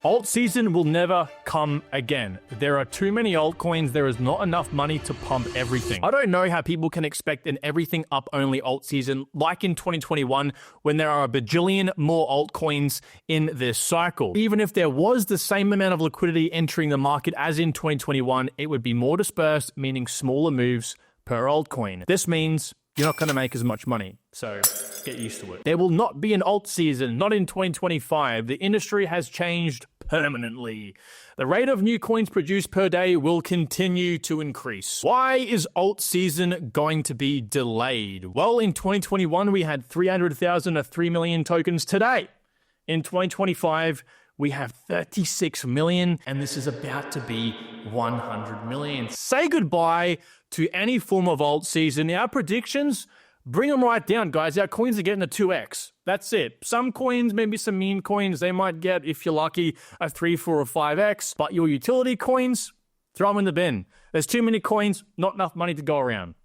Alt season will never come again. There are too many altcoins. There is not enough money to pump everything. I don't know how people can expect an everything up only alt season like in 2021 when there are a bajillion more altcoins in this cycle. Even if there was the same amount of liquidity entering the market as in 2021, it would be more dispersed, meaning smaller moves per altcoin. This means you're not going to make as much money. So get used to it. There will not be an alt season, not in 2025. The industry has changed permanently. The rate of new coins produced per day will continue to increase. Why is alt season going to be delayed? Well, in 2021, we had 300,000 to 3 million tokens today. In 2025, we have 36 million, and this is about to be 100 million. Say goodbye to any form of alt season. Our predictions, bring them right down, guys. Our coins are getting a 2x. That's it. Some coins, maybe some meme coins, they might get, if you're lucky, a 3, 4, or 5x. But your utility coins, throw them in the bin. There's too many coins, not enough money to go around.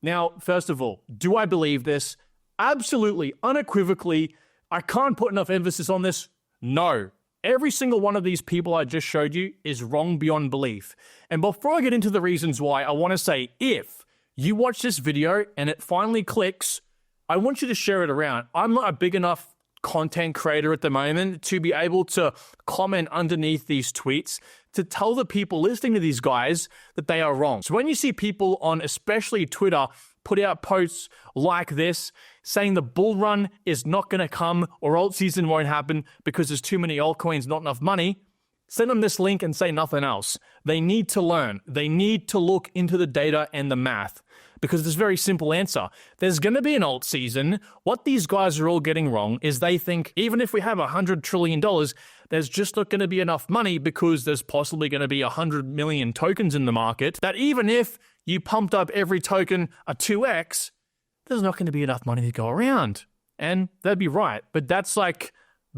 Now, first of all, do I believe this? Absolutely, unequivocally. I can't put enough emphasis on this. No. Every single one of these people I just showed you is wrong beyond belief. And before I get into the reasons why, I want to say, if you watch this video and it finally clicks, I want you to share it around. I'm not a big enough content creator at the moment to be able to comment underneath these tweets to tell the people listening to these guys that they are wrong. So when you see people on especially Twitter put out posts like this saying the bull run is not going to come or alt season won't happen because there's too many altcoins, not enough money, send them this link and say nothing else. They need to learn. They need to look into the data and the math because there's a very simple answer. There's going to be an alt season. What these guys are all getting wrong is they think even if we have $100 trillion, there's just not going to be enough money because there's possibly going to be 100 million tokens in the market, that even if you pumped up every token a 2x, there's not going to be enough money to go around. And they'd be right. But that's like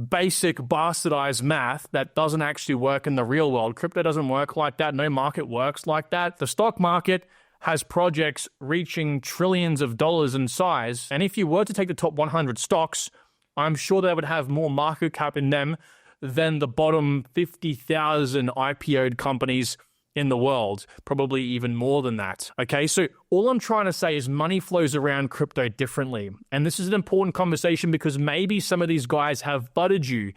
basic bastardized math that doesn't actually work in the real world. Crypto doesn't work like that. No market works like that. The stock market has projects reaching trillions of dollars in size. And if you were to take the top 100 stocks, I'm sure they would have more market cap in them than the bottom 50,000 IPO'd companies in the world, probably even more than that. Okay, so all I'm trying to say is money flows around crypto differently. And this is an important conversation because maybe some of these guys have buttered you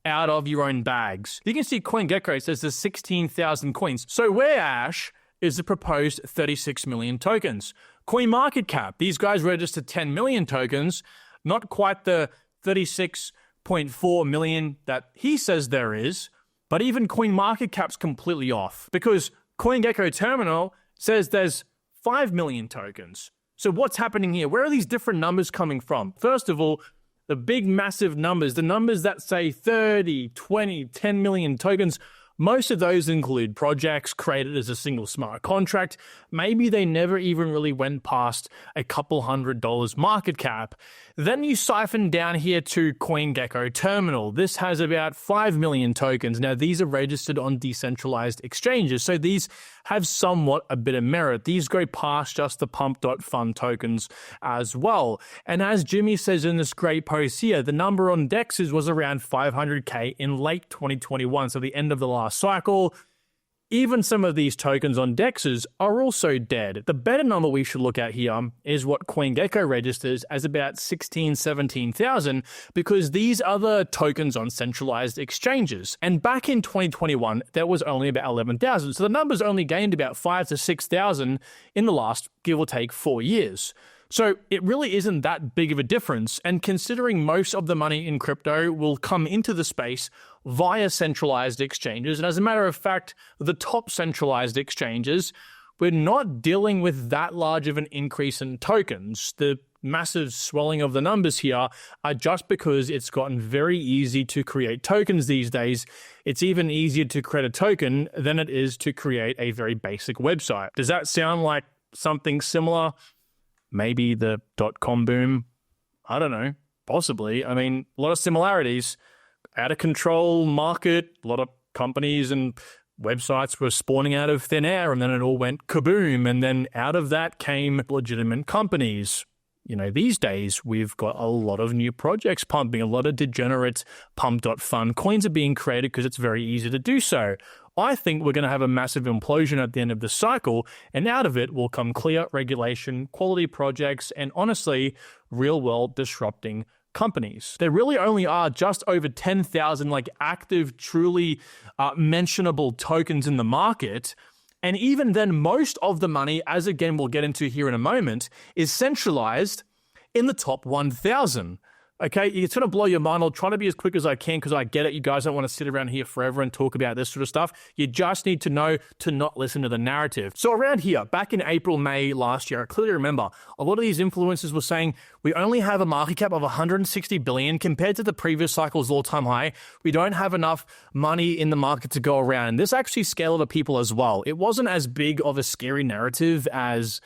out of your own bags. You can see CoinGecko says there's 16,000 coins. So where, Ash, is the proposed 36 million tokens? CoinMarketCap, these guys registered 10 million tokens, not quite the 36.4 million that he says there is. But even CoinMarketCap's completely off because CoinGecko Terminal says there's 5 million tokens. So what's happening here? Where are these different numbers coming from? First of all, the big massive numbers, the numbers that say 30, 20, 10 million tokens, most of those include projects created as a single smart contract. Maybe they never even really went past a couple $100 market cap. Then you siphon down here to CoinGecko Terminal. This has about 5 million tokens. Now, these are registered on decentralized exchanges, so these have somewhat a bit of merit. These go past just the pump.fun tokens as well. And as Jimmy says in this great post here, the number on DEXs was around 500K in late 2021, so the end of the last cycle. Even some of these tokens on DEXs are also dead. The better number we should look at here is what CoinGecko registers as about 16,000, 17,000 because these are the tokens on centralized exchanges. And back in 2021, there was only about 11,000. So the numbers only gained about 5,000 to 6,000 in the last, give or take, 4 years. So it really isn't that big of a difference. And considering most of the money in crypto will come into the space via centralized exchanges, and as a matter of fact, the top centralized exchanges, we're not dealing with that large of an increase in tokens. The massive swelling of the numbers here are just because it's gotten very easy to create tokens these days. It's even easier to create a token than it is to create a very basic website. Does that sound like something similar? Maybe the .com boom? I don't know. Possibly. I mean, a lot of similarities. Out of control market, a lot of companies and websites were spawning out of thin air, and then it all went kaboom. And then out of that came legitimate companies. these days we've got a lot of new projects pumping, a lot of degenerate pump.fun coins are being created because it's very easy to do so. I think we're going to have a massive implosion at the end of the cycle, and out of it will come clear regulation, quality projects, and honestly, real-world disrupting companies. There really only are just over 10,000 active, truly mentionable tokens in the market. And even then, most of the money, as again we'll get into here in a moment, is centralized in the top 1,000. Okay, it's going to blow your mind. I'll try to be as quick as I can because I get it. You guys don't want to sit around here forever and talk about this sort of stuff. You just need to know to not listen to the narrative. So around here, back in April, May last year, I clearly remember a lot of these influencers were saying we only have a market cap of 160 billion compared to the previous cycle's all-time high. We don't have enough money in the market to go around. And this actually scaled other people as well. It wasn't as big of a scary narrative as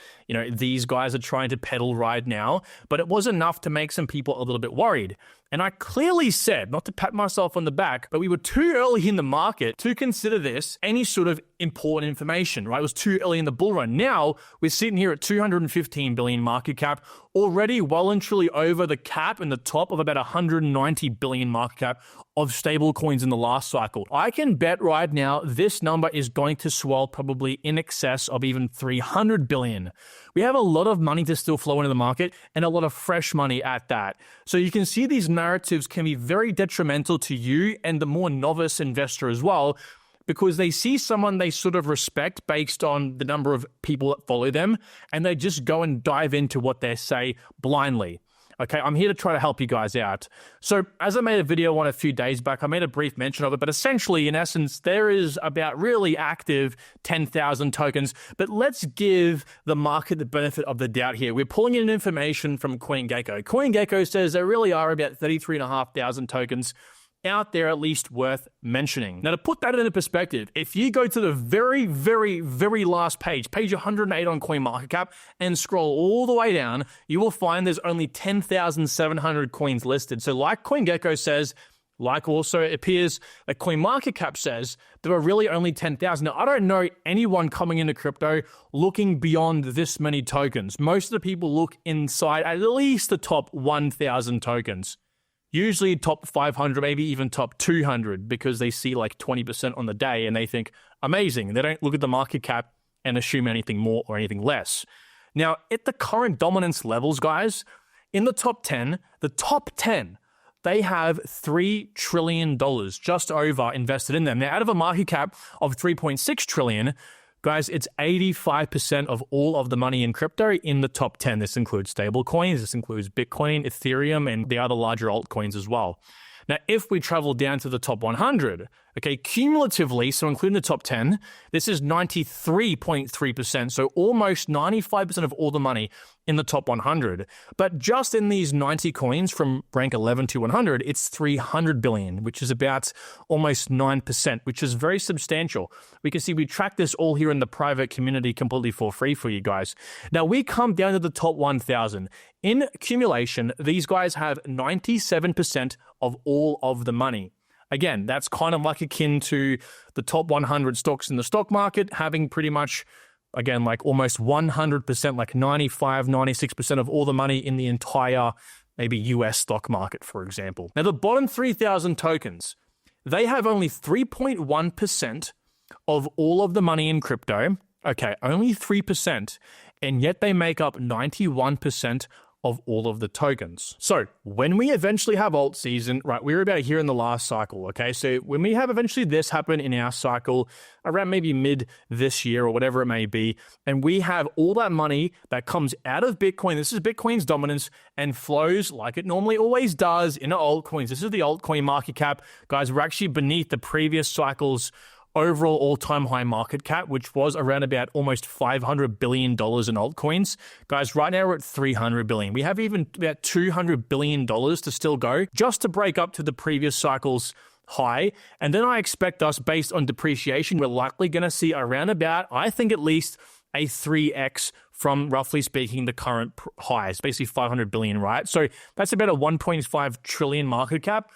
these guys are trying to peddle right now, but it was enough to make some people a little bit worried. And I clearly said, not to pat myself on the back, but we were too early in the market to consider this any sort of important information, right? It was too early in the bull run. Now we're sitting here at 215 billion market cap, already well and truly over the cap and the top of about 190 billion market cap of stable coins in the last cycle. I can bet right now this number is going to swell probably in excess of even 300 billion. We have a lot of money to still flow into the market and a lot of fresh money at that. So you can see these narratives can be very detrimental to you and the more novice investor as well, because they see someone they sort of respect based on the number of people that follow them, and they just go and dive into what they say blindly. Okay, I'm here to try to help you guys out. So as I made a video on a few days back, I made a brief mention of it, but essentially, in essence, there is about really active 10,000 tokens, but let's give the market the benefit of the doubt here. We're pulling in information from CoinGecko. CoinGecko says there really are about 33,500 tokens out there at least worth mentioning. Now, to put that into perspective, if you go to the very, very, very last page 108 on CoinMarketCap, and scroll all the way down, you will find there's only 10,700 coins listed. So like CoinGecko says, like also it appears that CoinMarketCap says, there are really only 10,000. Now, I don't know anyone coming into crypto looking beyond this many tokens. Most of the people look inside at least the top 1,000 tokens. Usually top 500, maybe even top 200, because they see like 20% on the day and they think, amazing. They don't look at the market cap and assume anything more or anything less. Now, at the current dominance levels, guys, in the top 10, they have $3 trillion just over invested in them. Now, out of a market cap of 3.6 trillion, guys, it's 85% of all of the money in crypto in the top 10. This includes stable coins, this includes Bitcoin, Ethereum, and the other larger altcoins as well. Now, if we travel down to the top 100, okay, cumulatively, so including the top 10, this is 93.3%, so almost 95% of all the money in the top 100. But just in these 90 coins from rank 11 to 100, it's 300 billion, which is about almost 9%, which is very substantial. We can see we track this all here in the private community completely for free for you guys. Now, we come down to the top 1,000. In accumulation, these guys have 97% of all of the money. Again, that's kind of like akin to the top 100 stocks in the stock market having pretty much, again, like almost 100%, like 95, 96% of all the money in the entire maybe US stock market, for example. Now, the bottom 3,000 tokens, they have only 3.1% of all of the money in crypto. Okay, only 3%, and yet they make up 91% of all of the tokens. So when we eventually have alt season, right, we were about here in the last cycle, okay? So when we have eventually this happen in our cycle around maybe mid this year or whatever it may be, and we have all that money that comes out of Bitcoin, this is Bitcoin's dominance, and flows like it normally always does into altcoins. This is the altcoin market cap. Guys, we're actually beneath the previous cycle's overall all-time high market cap, which was around about almost $500 billion in altcoins. Guys, right now we're at $300 billion. We have even about $200 billion to still go just to break up to the previous cycle's high. And then I expect us, based on depreciation, we're likely going to see around about, I think at least, a 3x from, roughly speaking, the current highs, basically 500 billion, right? So that's about a 1.5 trillion market cap.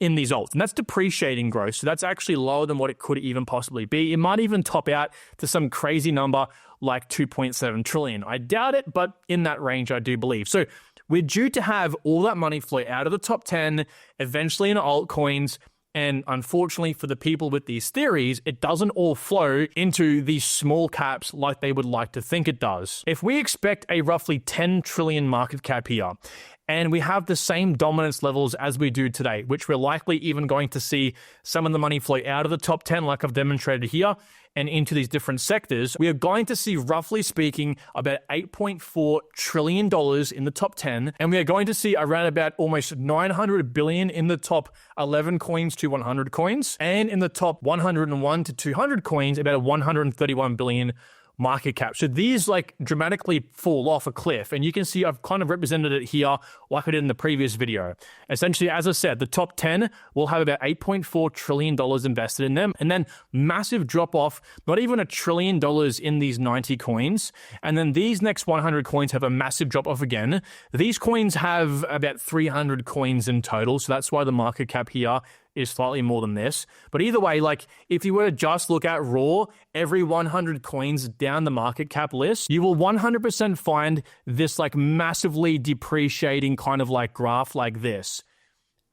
in these alts, and that's depreciating growth. So that's actually lower than what it could even possibly be. It might even top out to some crazy number like 2.7 trillion. I doubt it, but in that range, I do believe. So we're due to have all that money flow out of the top 10, eventually in altcoins. And unfortunately for the people with these theories, it doesn't all flow into these small caps like they would like to think it does. If we expect a roughly 10 trillion market cap here, and we have the same dominance levels as we do today, which we're likely even going to see some of the money flow out of the top 10 like I've demonstrated here and into these different sectors, we are going to see, roughly speaking, about $8.4 trillion in the top 10, and we are going to see around about almost 900 billion in the top 11 coins to 100 coins, and in the top 101 to 200 coins, about 131 billion market cap. So these like dramatically fall off a cliff, and you can see I've kind of represented it here like I did in the previous video. Essentially, as I said, the top 10 will have about $8.4 trillion invested in them, and then massive drop off, not even $1 trillion in these 90 coins, and then these next 100 coins have a massive drop off again. These coins have about 300 coins in total, so that's why the market cap here is slightly more than this. But either way, like if you were to just look at raw, every 100 coins down the market cap list, you will 100% find this like massively depreciating kind of like graph like this.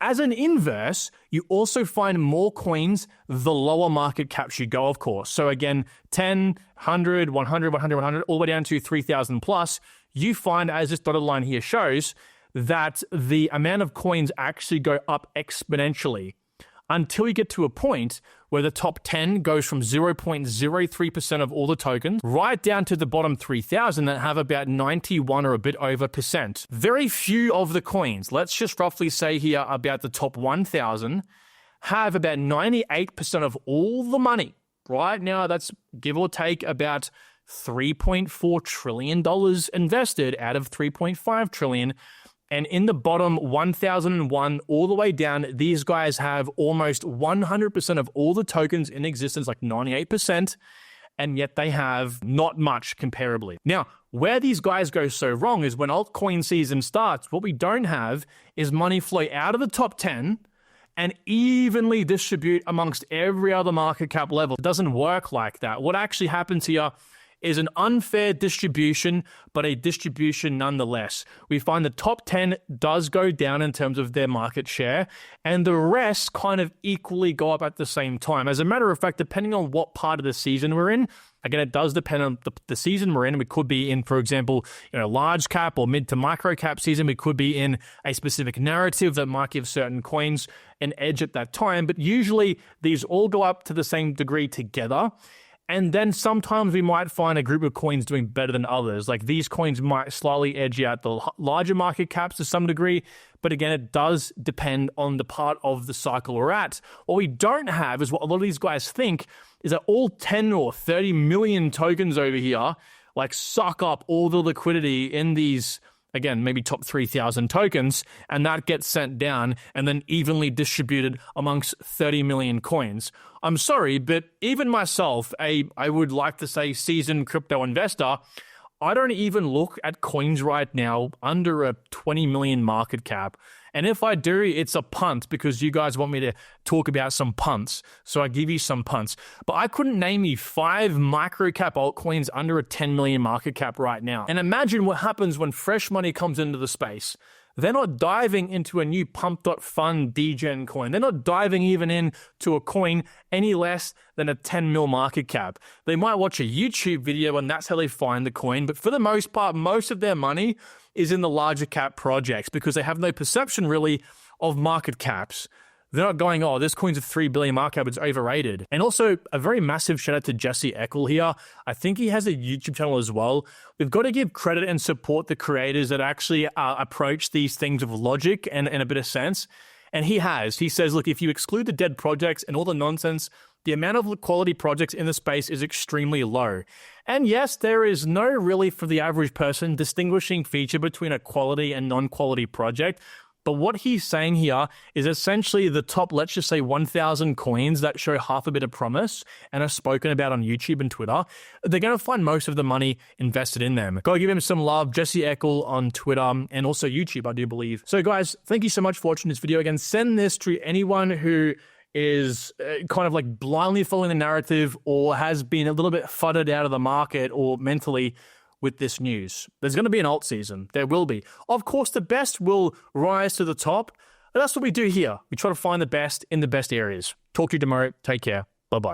As an inverse, you also find more coins the lower market caps you go, of course. So again, 10, 100, 100, 100, 100, all the way down to 3,000 plus, you find, as this dotted line here shows, that the amount of coins actually go up exponentially, until you get to a point where the top 10 goes from 0.03% of all the tokens right down to the bottom 3,000 that have about 91 or a bit over percent. Very few of the coins, let's just roughly say here about the top 1,000, have about 98% of all the money. Right now, that's give or take about $3.4 trillion invested out of $3.5 trillion. And in the bottom 1,001 all the way down, these guys have almost 100% of all the tokens in existence, like 98%, and yet they have not much comparably. Now, where these guys go so wrong is when altcoin season starts, what we don't have is money flow out of the top 10 and evenly distribute amongst every other market cap level. It doesn't work like that. What actually happens here is an unfair distribution, but a distribution nonetheless. We find the top 10 does go down in terms of their market share, and the rest kind of equally go up at the same time. As a matter of fact, depending on what part of the season we're in, again, it does depend on the season we're in. We could be in, for example, large cap or mid to micro cap season. We could be in a specific narrative that might give certain coins an edge at that time, but usually these all go up to the same degree together. And then sometimes we might find a group of coins doing better than others. Like these coins might slightly edge out the larger market caps to some degree. But again, it does depend on the part of the cycle we're at. What we don't have is what a lot of these guys think is that all 10 or 30 million tokens over here like suck up all the liquidity in these, again, maybe top 3,000 tokens, and that gets sent down and then evenly distributed amongst 30 million coins. I'm sorry, but even myself, I would like to say seasoned crypto investor, I don't even look at coins right now under a 20 million market cap. And if I do, it's a punt because you guys want me to talk about some punts. So I give you some punts. But I couldn't name you 5 micro cap altcoins under a 10 million market cap right now. And imagine what happens when fresh money comes into the space. They're not diving into a new pump.fun degen coin. They're not diving even into a coin any less than a 10 mil market cap. They might watch a YouTube video and that's how they find the coin. But for the most part, most of their money is in the larger cap projects because they have no perception really of market caps. They're not going, oh, this coin's a 3 billion market cap, it's overrated. And also a very massive shout out to Jesse Eckel here. I think he has a YouTube channel as well. We've got to give credit and support the creators that actually approach these things with logic and a bit of sense. And he has. He says, look, if you exclude the dead projects and all the nonsense, the amount of quality projects in the space is extremely low. And yes, there is no really, for the average person, distinguishing feature between a quality and non-quality project. But what he's saying here is essentially the top, let's just say 1,000 coins that show half a bit of promise and are spoken about on YouTube and Twitter, they're going to find most of the money invested in them. Go give him some love, Jesse Eckel on Twitter and also YouTube, I do believe. So guys, thank you so much for watching this video. Again, send this to anyone who is kind of like blindly following the narrative or has been a little bit fudded out of the market or mentally with this news. There's going to be an alt season. There will be. Of course, the best will rise to the top. And that's what we do here. We try to find the best in the best areas. Talk to you tomorrow. Take care. Bye-bye.